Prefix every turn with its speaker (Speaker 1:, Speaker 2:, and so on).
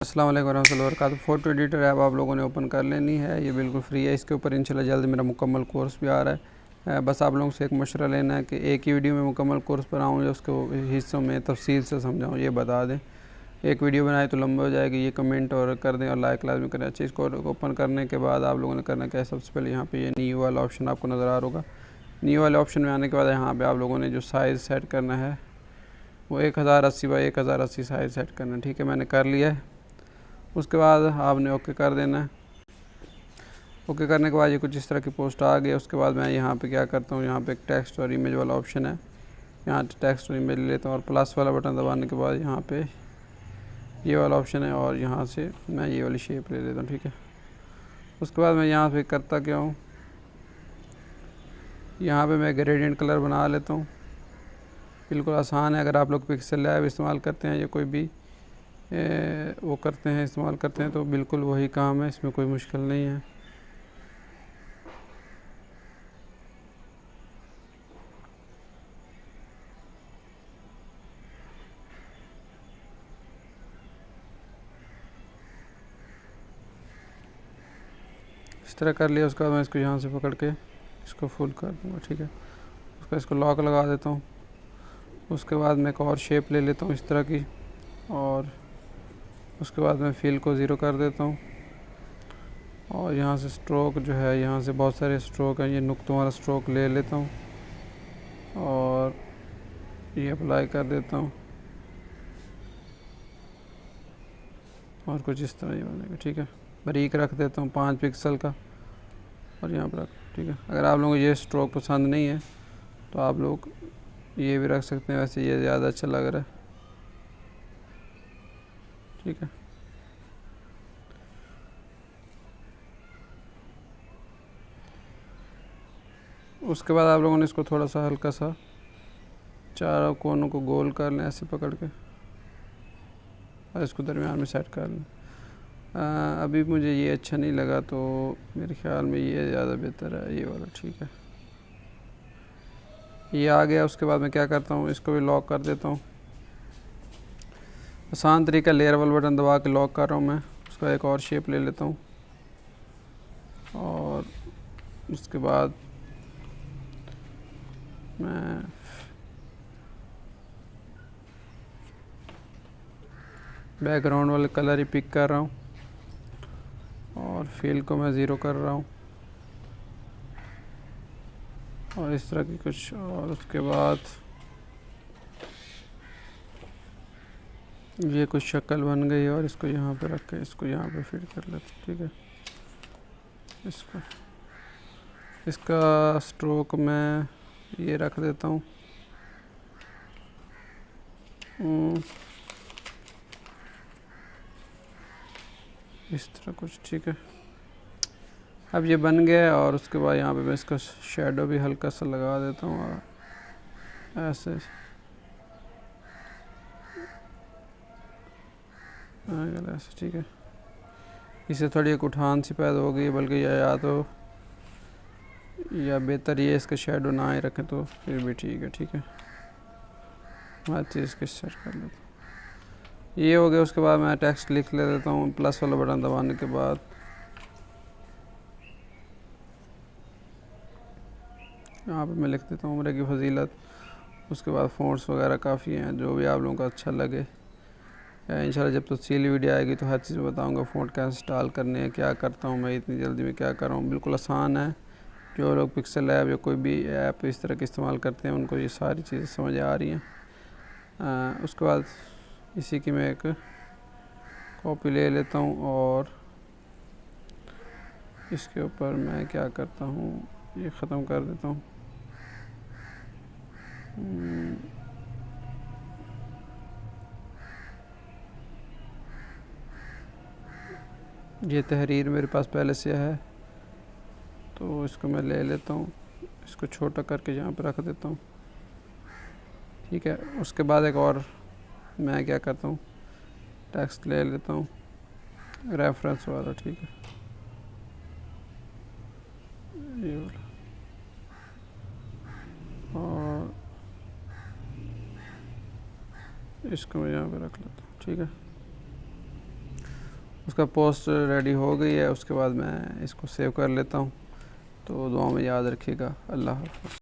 Speaker 1: अस्सलाम वालेकुम warahmatullahi wabarakatuh। Photo editor app आप लोगों ने ओपन कर लेनी है, ये बिल्कुल फ्री है। इसके ऊपर इंशाल्लाह जल्द मेरा मुकम्मल कोर्स भी आ रहा है। बस आप लोगों से एक मशवरा लेना है कि एक ही वीडियो में मुकम्मल कोर्स बनाऊँ या उसको हिस्सों में तफसील से समझाऊँ, ये बता दें। एक वीडियो बनाए तो लंबा हो जाएगी, ये कमेंट और कर दें और लाइक लाजमी करें। अच्छा, इसको ओपन करने के बाद आप लोगों ने करना क्या है, सबसे पहले यहाँ पर ये न्यू वाला ऑप्शन आपको नज़र आ रहा होगा। न्यू वाले ऑप्शन में आने के बाद यहाँ पर आप लोगों ने जो साइज़ सेट करना है वो 1080 बाई 1080 साइज़ सेट करना है। ठीक है, मैंने कर लिया है। उसके बाद आपने ओके कर देना है। ओके करने के बाद ये कुछ इस तरह की पोस्ट आ गई। उसके बाद मैं यहाँ पे क्या करता हूँ, यहाँ पे एक टेक्स्ट और इमेज वाला ऑप्शन है, यहाँ टेक्स्ट और इमेज ले लेता हूँ और प्लस वाला बटन दबाने के बाद यहाँ पे ये वाला ऑप्शन है और यहाँ से मैं ये वाली शेप ले लेता हूँ। ठीक है, उसके बाद मैं यहाँ पे करता क्या हूँ, यहाँ पे मैं ग्रेडियंट कलर बना लेता हूँ। बिल्कुल आसान है। अगर आप लोग पिक्सल लैब इस्तेमाल करते हैं या कोई भी वो करते हैं, इस्तेमाल करते हैं, तो बिल्कुल वही काम है, इसमें कोई मुश्किल नहीं है। इस तरह कर लिया। उसके बाद मैं इसको यहाँ से पकड़ के इसको फुल कर दूँगा। ठीक है, उसका इसको लॉक लगा देता हूँ। उसके बाद मैं एक और शेप ले लेता हूँ इस तरह की, और उसके बाद मैं फिल को ज़ीरो कर देता हूँ। और यहाँ से स्ट्रोक जो है, यहाँ से बहुत सारे स्ट्रोक हैं, ये नुक्तों वाला स्ट्रोक ले लेता हूँ और ये अप्लाई कर देता हूँ और कुछ इस तरह ही बनेगा। ठीक है, बारीक रख देता हूँ 5 पिक्सल का और यहाँ पर रख। ठीक है, अगर आप लोगों को ये स्ट्रोक पसंद नहीं है तो आप लोग ये भी रख सकते हैं, वैसे ये ज़्यादा अच्छा लग रहा है। ठीक है, उसके बाद आप लोगों ने इसको थोड़ा सा हल्का सा चारों कोनों को गोल कर लें ऐसे पकड़ के और इसको दरमियान में सेट कर लें। अभी मुझे ये अच्छा नहीं लगा तो मेरे ख़्याल में ये ज़्यादा बेहतर है, ये वाला। ठीक है, ये आ गया। उसके बाद मैं क्या करता हूँ, इसको भी लॉक कर देता हूँ। आसान तरीका, लेयर वाला बटन दबा के लॉक कर रहा हूँ मैं। उसका एक और शेप ले लेता हूँ और उसके बाद मैं बैकग्राउंड वाले कलर ही पिक कर रहा हूँ और फिल को मैं ज़ीरो कर रहा हूँ और इस तरह की कुछ। और उसके बाद ये कुछ शक्ल बन गई और इसको यहाँ पे रख के इसको यहाँ पे फिट कर लेते हैं। ठीक है, इसका स्ट्रोक मैं ये रख देता हूँ इस तरह कुछ। ठीक है, अब ये बन गया और उसके बाद यहाँ पे मैं इसका शेडो भी हल्का सा लगा देता हूँ और ऐसे ऐसे। ठीक है, इससे थोड़ी एक उठान सी पैदा हो गई, बल्कि या तो या बेहतर ये इसका शेडो ना ही रखें तो फिर भी ठीक है। ठीक है, हर चीज़ के सेट कर लेता हूँ। ये हो गया। उसके बाद मैं टेक्स्ट लिख ले देता हूँ प्लस वाला बटन दबाने के बाद। यहाँ पे मैं लिख देता हूँ उम्र की फजीलत। उसके बाद फ़ॉन्ट्स वगैरह काफ़ी हैं, जो भी आप लोगों को अच्छा लगे। इंशाल्लाह जब तफसीली वीडियो आएगी तो हर चीज़ बताऊँगा, फ़ॉन्ट कैसे इंस्टॉल करने हैं, क्या करता हूँ मैं इतनी जल्दी में, क्या कर रहा हूँ। बिल्कुल आसान है। जो लोग पिक्सल ऐप या कोई भी ऐप इस तरह के इस्तेमाल करते हैं उनको ये सारी चीज़ें समझ आ रही हैं। उसके बाद इसी की मैं एक कॉपी ले लेता हूँ और इसके ऊपर मैं क्या करता हूँ, ये ख़त्म कर देता हूँ। ये तहरीर मेरे पास पहले से है तो इसको मैं ले लेता हूँ, इसको छोटा करके यहाँ पर रख देता हूँ। ठीक है, उसके बाद एक और मैं क्या करता हूँ, टेक्स्ट ले लेता हूँ रेफरेंस वाला। ठीक है, ये वाला, और इसको मैं यहाँ पे रख लेता हूँ। ठीक है, उसका पोस्ट रेडी हो गई है, उसके बाद मैं इसको सेव कर लेता हूँ। तो दुआ में याद रखिएगा। अल्लाह हाफ़िज़।